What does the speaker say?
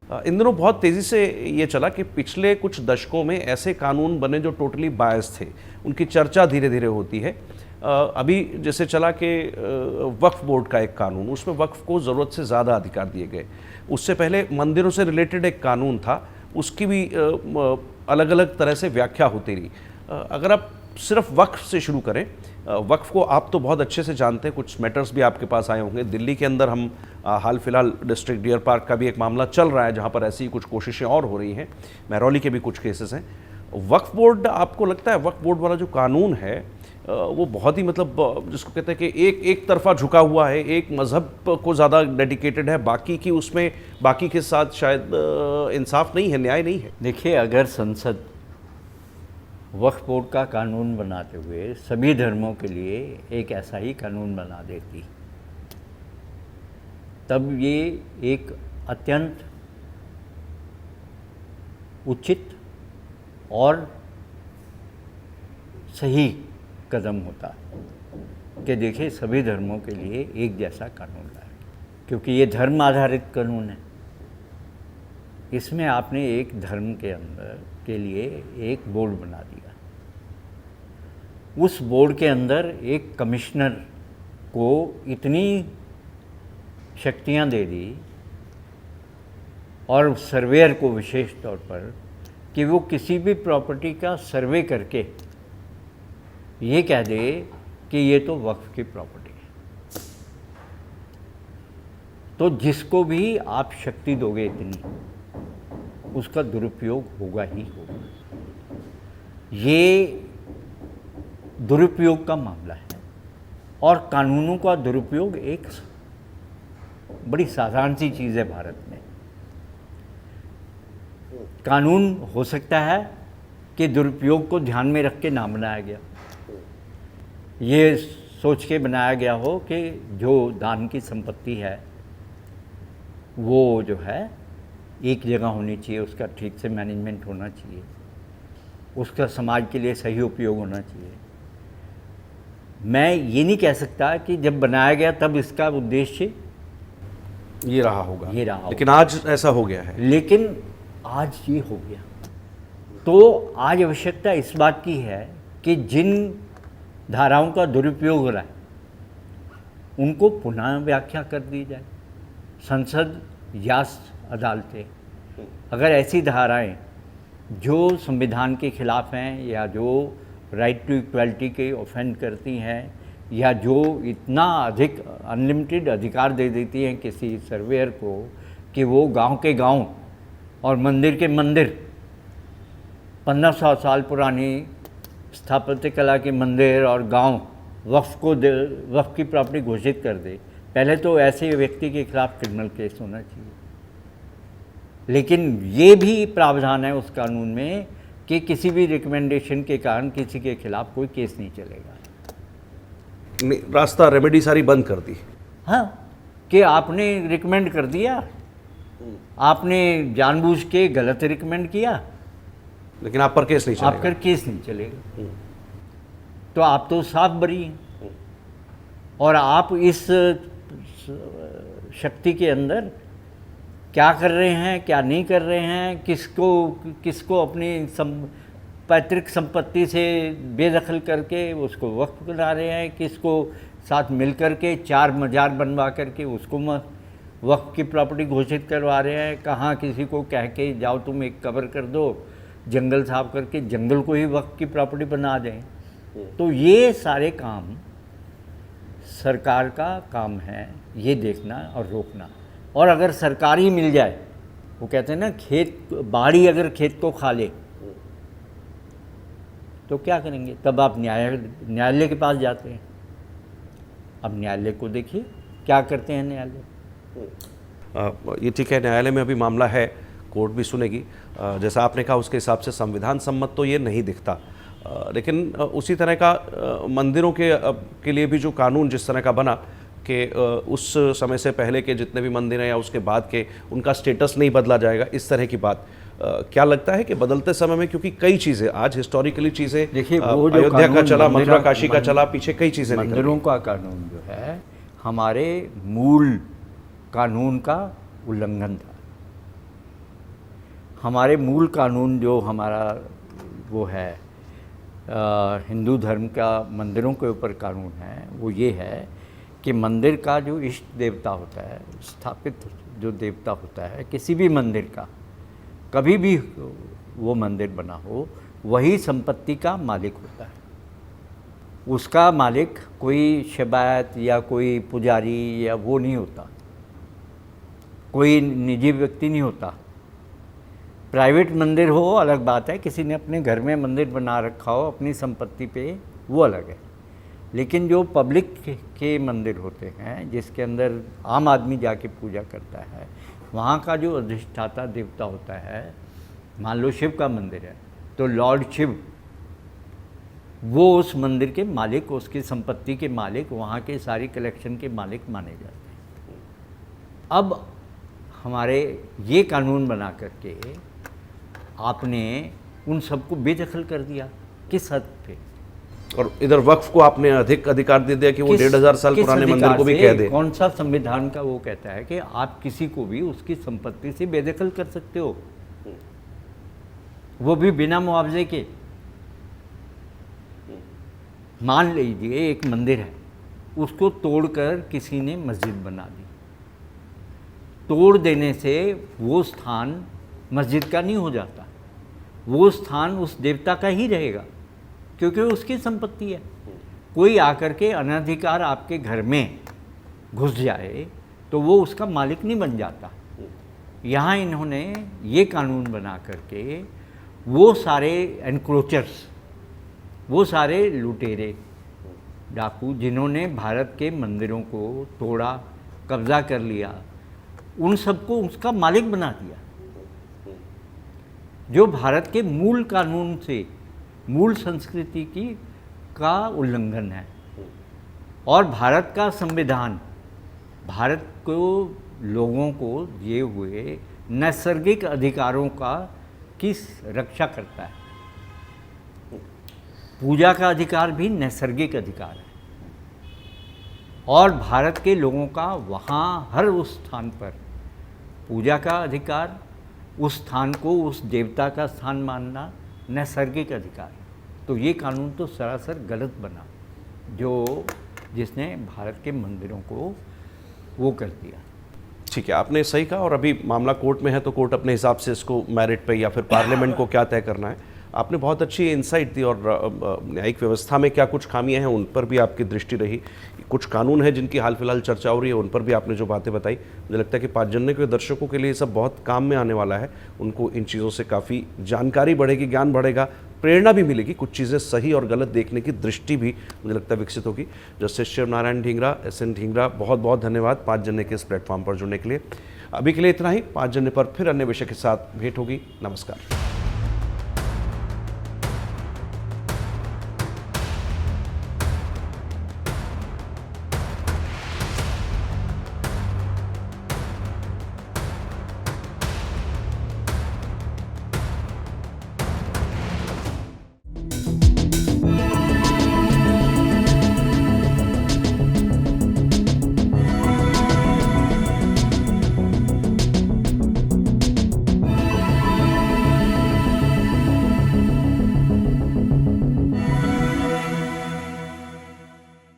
इन दिनों बहुत तेज़ी से ये चला कि पिछले कुछ दशकों में ऐसे कानून बने जो टोटली बायस थे, उनकी चर्चा धीरे धीरे होती है। अभी जैसे चला कि वक्फ बोर्ड का एक कानून, उसमें वक्फ को ज़रूरत से ज़्यादा अधिकार दिए गए। उससे पहले मंदिरों से रिलेटेड एक कानून था, उसकी भी अलग अलग तरह से व्याख्या होती रही। अगर आप सिर्फ वक्फ से शुरू करें, वक्फ को आप तो बहुत अच्छे से जानते हैं, कुछ मैटर्स भी आपके पास आए होंगे। दिल्ली के अंदर हम हाल फिलहाल डिस्ट्रिक्ट डियर पार्क का भी एक मामला चल रहा है, जहां पर ऐसी कुछ कोशिशें और हो रही हैं। महरौली के भी कुछ केसेस हैं। वक्फ बोर्ड, आपको लगता है वक्फ बोर्ड वाला जो कानून है वो बहुत ही मतलब जिसको कहते हैं कि एक तरफा झुका हुआ है, एक मज़हब को ज़्यादा डेडिकेटेड है, बाकी की उसमें बाकी के साथ शायद इंसाफ नहीं है, न्याय नहीं है? देखिए, अगर संसद वक्फ बोर्ड का कानून बनाते हुए सभी धर्मों के लिए एक ऐसा ही कानून बना देती, तब ये एक अत्यंत उचित और सही कदम होता कि देखिए सभी धर्मों के लिए एक जैसा कानून लाए, क्योंकि ये धर्म आधारित कानून है। इसमें आपने एक धर्म के अंदर के लिए एक बोर्ड बना दिया, उस बोर्ड के अंदर एक कमिश्नर को इतनी शक्तियां दे दी और सर्वेयर को विशेष तौर पर कि वो किसी भी प्रॉपर्टी का सर्वे करके ये कह दे कि ये तो वक्फ की प्रॉपर्टी है। तो जिसको भी आप शक्ति दोगे इतनी, उसका दुरुपयोग होगा ही होगा। ये दुरुपयोग का मामला है, और कानूनों का दुरुपयोग एक बड़ी साधारण सी चीज़ है। भारत में कानून हो सकता है कि दुरुपयोग को ध्यान में रख के ना बनाया गया, ये सोच के बनाया गया हो कि जो दान की संपत्ति है वो जो है एक जगह होनी चाहिए, उसका ठीक से मैनेजमेंट होना चाहिए, उसका समाज के लिए सही उपयोग होना चाहिए। मैं ये नहीं कह सकता कि जब बनाया गया तब इसका उद्देश्य ये रहा होगा, लेकिन लेकिन आज ऐसा हो गया है। लेकिन आज ये हो गया, तो आज आवश्यकता इस बात की है कि जिन धाराओं का दुरुपयोग हो रहा है उनको पुनः व्याख्या कर दी जाए। संसद या अदालतें अगर ऐसी धाराएं जो संविधान के खिलाफ हैं, या जो राइट टू इक्वलिटी के ऑफेंड करती हैं, या जो इतना अधिक अनलिमिटेड अधिकार दे देती हैं किसी सर्वेयर को कि वो गांव के गांव और मंदिर के मंदिर, 1500 साल पुरानी स्थापत्य कला के मंदिर और गांव वक्फ की प्रॉपर्टी घोषित कर दे, पहले तो ऐसे व्यक्ति के खिलाफ क्रिमिनल केस होना चाहिए। लेकिन ये भी प्रावधान है उस कानून में कि किसी भी रिकमेंडेशन के कारण किसी के खिलाफ कोई केस नहीं चलेगा। रास्ता रेमेडी सारी बंद कर दी। हाँ, कि आपने रिकमेंड कर दिया, आपने जानबूझ के गलत रिकमेंड किया, लेकिन आप पर केस नहीं चलेगा। आप पर केस नहीं चलेगा, तो आप तो साफ बरी हैं। और आप इस शक्ति के अंदर क्या कर रहे हैं, क्या नहीं कर रहे हैं, किसको अपनी पैतृक संपत्ति से बेदखल करके उसको वक्फ बना रहे हैं, किसको साथ मिल कर के 4 मजार बनवा करके उसको वक्फ की प्रॉपर्टी घोषित करवा रहे हैं, कहाँ किसी को कह के जाओ तुम एक कब्र कर दो, जंगल साफ करके जंगल को ही वक्फ की प्रॉपर्टी बना दें। तो ये सारे काम सरकार का काम है, ये देखना और रोकना। और अगर सरकार ही मिल जाए, वो कहते हैं ना, खेत बाड़ी अगर खेत को खा ले तो क्या करेंगे? तब आप न्यायालय के पास जाते हैं। अब न्यायालय को देखिए क्या करते हैं न्यायालय। ये ठीक है, न्यायालय में अभी मामला है, कोर्ट भी सुनेगी। जैसा आपने कहा उसके हिसाब से संविधान सम्मत तो ये नहीं दिखता, लेकिन उसी तरह का मंदिरों के लिए भी जो कानून जिस तरह का बना कि उस समय से पहले के जितने भी मंदिर हैं या उसके बाद के, उनका स्टेटस नहीं बदला जाएगा, इस तरह की बात क्या लगता है कि बदलते समय में, क्योंकि कई चीज़ें आज हिस्टोरिकली चीज़ें, देखिए, अयोध्या का चला, मथुरा काशी का चला, पीछे कई चीज़ें मंदिरों का कानून जो है हमारे मूल कानून का उल्लंघन था। हमारे मूल कानून जो हमारा वो है हिंदू धर्म का मंदिरों के ऊपर कानून है, वो ये है कि मंदिर का जो इष्ट देवता होता है, स्थापित जो देवता होता है किसी भी मंदिर का, कभी भी वो मंदिर बना हो, वही संपत्ति का मालिक होता है। उसका मालिक कोई शबायत या कोई पुजारी या वो नहीं होता, कोई निजी व्यक्ति नहीं होता। प्राइवेट मंदिर हो अलग बात है, किसी ने अपने घर में मंदिर बना रखा हो अपनी संपत्ति पे, वो अलग है। लेकिन जो पब्लिक के मंदिर होते हैं जिसके अंदर आम आदमी जाके पूजा करता है, वहाँ का जो अधिष्ठाता देवता होता है, मान लो शिव का मंदिर है तो लॉर्ड शिव वो उस मंदिर के मालिक, उसकी संपत्ति के मालिक, वहाँ के सारी कलेक्शन के मालिक माने जाते हैं। अब हमारे ये कानून बना करके आपने उन सबको बेदखल कर दिया, किस हद पे? और इधर वक्फ को आपने अधिक अधिकार दे दिया कि वो 1500 साल पुराने मंदिर को भी कह दे। कौन सा संविधान का वो कहता है कि आप किसी को भी उसकी संपत्ति से बेदखल कर सकते हो, वो भी बिना मुआवजे के? मान लीजिए एक मंदिर है, उसको तोड़कर किसी ने मस्जिद बना दी, तोड़ देने से वो स्थान मस्जिद का नहीं हो जाता, वो स्थान उस देवता का ही रहेगा क्योंकि उसकी संपत्ति है। कोई आकर के अनधिकार आपके घर में घुस जाए तो वो उसका मालिक नहीं बन जाता। यहाँ इन्होंने ये कानून बना करके वो सारे एनक्रोचर्स, वो सारे लुटेरे डाकू जिन्होंने भारत के मंदिरों को तोड़ा, कब्जा कर लिया, उन सबको उसका मालिक बना दिया, जो भारत के मूल कानून से, मूल संस्कृति की का उल्लंघन है। और भारत का संविधान भारत को लोगों को दिए हुए नैसर्गिक अधिकारों का किस रक्षा करता है। पूजा का अधिकार भी नैसर्गिक अधिकार है और भारत के लोगों का वहाँ हर उस स्थान पर पूजा का अधिकार, उस स्थान को उस देवता का स्थान मानना नैसर्गिक अधिकार है। तो ये कानून तो सरासर गलत बना, जो जिसने भारत के मंदिरों को वो कर दिया। ठीक है, आपने सही कहा। और अभी मामला कोर्ट में है तो कोर्ट अपने हिसाब से इसको मेरिट पे या फिर पार्लियामेंट को क्या तय करना है, आपने बहुत अच्छी इंसाइट दी। और न्यायिक व्यवस्था में क्या कुछ खामियां हैं उन पर भी आपकी दृष्टि रही। कुछ कानून हैं जिनकी हाल फिलहाल चर्चा हो रही है, उन पर भी आपने जो बातें बताई, मुझे लगता है कि 5 जनवरी के दर्शकों के लिए सब बहुत काम में आने वाला है। उनको इन चीज़ों से काफ़ी जानकारी बढ़ेगी, ज्ञान बढ़ेगा, प्रेरणा भी मिलेगी, कुछ चीज़ें सही और गलत देखने की दृष्टि भी मुझे लगता है विकसित होगी। जस्टिस शिव नारायण ढींगरा, SN ढींगरा, बहुत बहुत धन्यवाद 5 जनवरी के इस प्लेटफॉर्म पर जुड़ने के लिए। अभी के लिए इतना ही। 5 जनवरी पर फिर अन्य विषय के साथ भेंट होगी। नमस्कार।